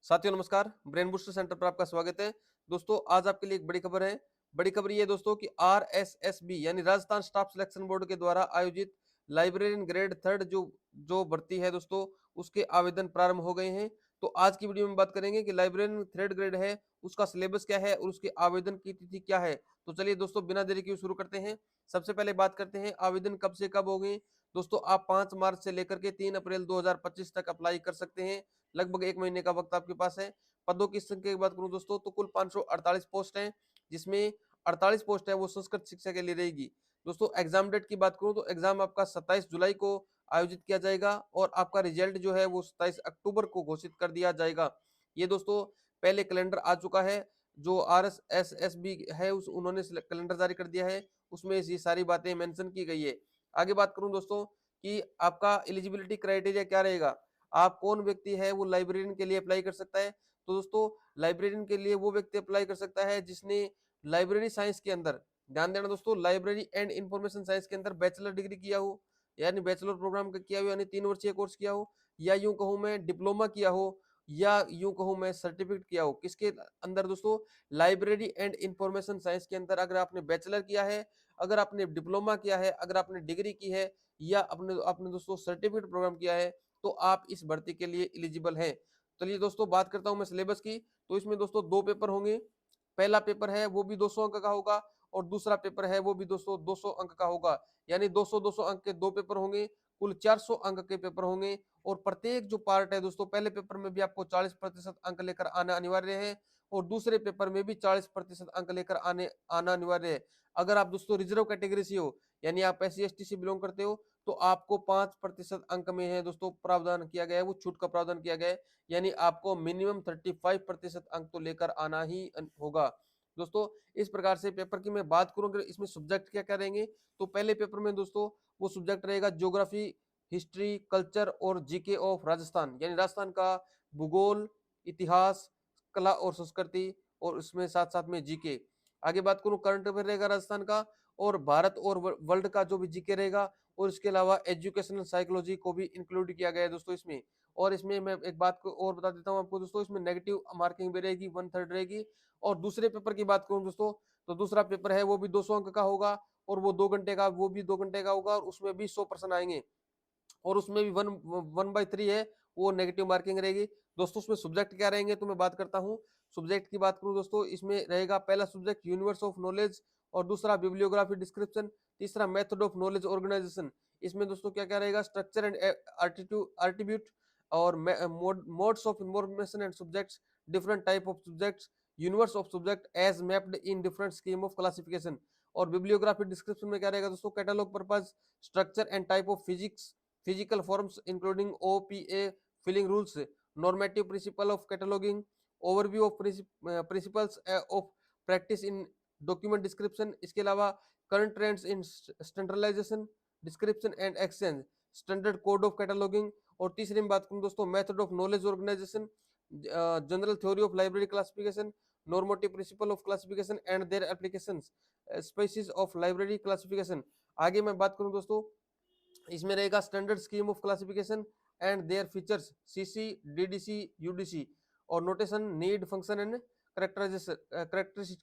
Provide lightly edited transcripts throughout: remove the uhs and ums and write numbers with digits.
साथियों नमस्कार, brain booster centre पर आपका स्वागत है। दोस्तों आज आपके लिए एक बड़ी खबर है। बड़ी खबर ये है दोस्तों कि आरएसएसबी यानी राजस्थान स्टाफ सिलेक्शन बोर्ड के द्वारा आयोजित लाइब्रेरियन ग्रेड थर्ड जो जो भर्ती है दोस्तों, उसके आवेदन प्रारंभ हो गए हैं। तो आज की वीडियो में बात करेंगे कि लाइब्रेरियन थर्ड ग्रेड है, उसका सिलेबस क्या है और उसके आवेदन की तिथि क्या है। तो चलिए दोस्तों बिना देरी के शुरू करते हैं। सबसे पहले बात करते हैं आवेदन कब से कब होंगे। दोस्तों आप 5 मार्च से लेकर के 3 अप्रैल 2025 तक अप्लाई कर सकते हैं। लगभग 1 महीने का वक्त आपके पास है। पदों की संख्या की बात करूं दोस्तों तो कुल 548 पोस्ट हैं, जिसमें 48 पोस्ट है वो संस्कृत शिक्षा के लिए रहेगी। दोस्तों एग्जाम डेट की बात करूं तो एग्जाम आपका 27 जुलाई को आयोजित किया जाएगा और आपका रिजल्ट जो है वो 27 अक्टूबर को घोषित कर दिया जाएगा। ये दोस्तों पहले कैलेंडर आ चुका है, जो आरएसएसबी है उस उन्होंने कैलेंडर जारी कर दिया है, उसमें ये सारी बातें मेंशन की गई है। आगे बात करूं दोस्तों कि आपका एलिजिबिलिटी क्राइटेरिया क्या रहेगा, आप कौन व्यक्ति है वो लाइब्रेरियन के लिए अप्लाई कर सकता है। तो दोस्तों लाइब्रेरियन के लिए वो व्यक्ति अप्लाई कर सकता है जिसने लाइब्रेरी साइंस के अंदर, ध्यान देना दोस्तों, लाइब्रेरी एंड इंफॉर्मेशन साइंस के अंदर बैचलर डिग्री किया हो, यानी बैचलर प्रोग्राम का किया हो, यानी 3 वर्षीय कोर्स किया हो, या यूं कहूं मैं डिप्लोमा किया हो, या यूं कहूं मैं सर्टिफिकेट किया हो। किसके अंदर दोस्तों, लाइब्रेरी एंड इंफॉर्मेशन साइंस के अंदर अगर आपने बैचलर किया है, अगर आपने डिप्लोमा किया है, अगर आपने डिग्री की है, या अपने आपने दोस्तों सर्टिफिकेट प्रोग्राम किया है, तो आप इस भर्ती के लिए एलिजिबल हैं। चलिए दोस्तों बात करता हूं मैं सिलेबस की। तो इसमें दोस्तों 2 पेपर होंगे। पहला पेपर है वो भी 200 अंक का होगा और दूसरा पेपर है वो भी दोस्तों 200 अंक का होगा, यानी 200-200 अंक के 2 पेपर होंगे। कुल 400 अंक के पेपर होंगे और प्रत्येक जो पार्ट है दोस्तों, पहले पेपर में भी आपको 40% अंक लेकर आना अनिवार्य है और दूसरे पेपर में भी 40% अंक लेकर आना अनिवार्य है। अगर आप दोस्तों रिजर्व कैटेगरी से हो, यानी आप SC ST से बिलोंग करते हो, तो आपको 5% अंक में है दोस्तों प्रावधान किया गया है, वो छूट का प्रावधान किया गया है, यानी आपको मिनिमम 35% अंक तो लेकर आना ही होगा। दोस्तों इस प्रकार से पेपर की मैं बात करूं, इसमें सब्जेक्ट क्या क्या रहेंगे, तो पहले पेपर में दोस्तों वो सब्जेक्ट रहेगा ज्योग्राफी, हिस्ट्री, कल्चर और जीके ऑफ राजस्थान, यानी राजस्थान का भूगोल, इतिहास, कला और संस्कृति, और उसमें साथ साथ में जीके। आगे बात करूं करंट अफेयर रहेगा राजस्थान का, और भारत और वर्ल्ड का जो भी जीके रहेगा, और इसके अलावा एजुकेशनल साइकोलॉजी को भी इंक्लूड किया गया है दोस्तों इसमें। और इसमें मैं एक बात को और बता देता हूं आपको दोस्तों, इसमें नेगेटिव मार्किंग भी रहेगी, 1/3 रहेगी। और दूसरे पेपर की बात करूं दोस्तों, तो दूसरा पेपर है वो भी 200 अंक का होगा और वो 2 घंटे का, वो भी 2 घंटे का होगा और उसमें भी 100% आएंगे। और उसमें भी 1/3 है वो नेगेटिव मार्किंग रहेगी। दोस्तों उसमें सब्जेक्ट क्या रहेंगे तो मैं बात करता हूँ। सब्जेक्ट की बात करूं दोस्तों, इसमें रहेगा पहला सब्जेक्ट यूनिवर्स ऑफ नॉलेज, और दूसरा बिब्लियोग्राफी डिस्क्रिप्शन, तीसरा मेथड ऑफ नॉलेज ऑर्गेनाइजेशन। इसमें दोस्तों क्या क्या रहेगा, स्ट्रक्चर एंड आर्टिट्यूट, और modes of information and subjects, different type of subjects, universe of subject as mapped in different scheme of classification. और बिब्लियोग्राफी डिस्क्रिप्शन में क्या रहेगा दोस्तों, catalogue purpose, structure and type of physics, physical forms including OPA, filling rules, normative principle of cataloging, overview of principles of practice in document description। इसके अलावा current trends in standardization, description and exchange, standard code of cataloging। और तीसरी में बात करूं दोस्तों method of knowledge organization, general theory of library classification, normative principle of classification and their applications, species of library classification. आगे मैं बात करूं दोस्तों, इसमें रहेगा standard scheme of classification and their features, CC, DDC, UDC, और notation, need, function and characteristic,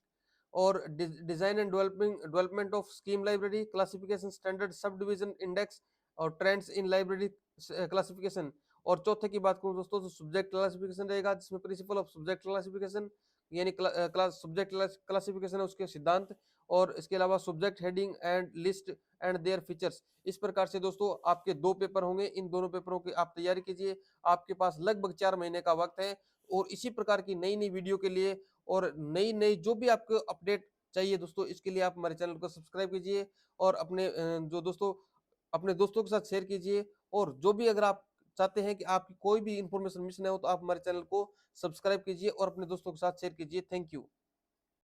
और design and development of scheme library classification, standard subdivision index, और ट्रेंड्स इन लाइब्रेरी क्लासिफिकेशन। और चौथे की बात करूं दोस्तों तो सब्जेक्ट क्लासिफिकेशन रहेगा, जिसमें प्रिंसिपल ऑफ सब्जेक्ट क्लासिफिकेशन, यानी क्लास सब्जेक्ट क्लासिफिकेशन है उसके सिद्धांत, और इसके अलावा subject heading and list and their features. इस प्रकार से दोस्तों आपके 2 पेपर होंगे, इन दोनों पेपरों की आप तैयारी कीजिए। आपके पास लगभग 4 महीने का वक्त है। और इसी प्रकार की नई नई वीडियो के लिए और नई नई जो भी आपको अपडेट चाहिए दोस्तों, इसके लिए आप हमारे चैनल को सब्सक्राइब कीजिए और अपने जो दोस्तों अपने दोस्तों के साथ शेयर कीजिए। और जो भी अगर आप चाहते हैं कि आपकी कोई भी इंफॉर्मेशन मिस ना हो, तो आप हमारे चैनल को सब्सक्राइब कीजिए और अपने दोस्तों के साथ शेयर कीजिए। Thank you.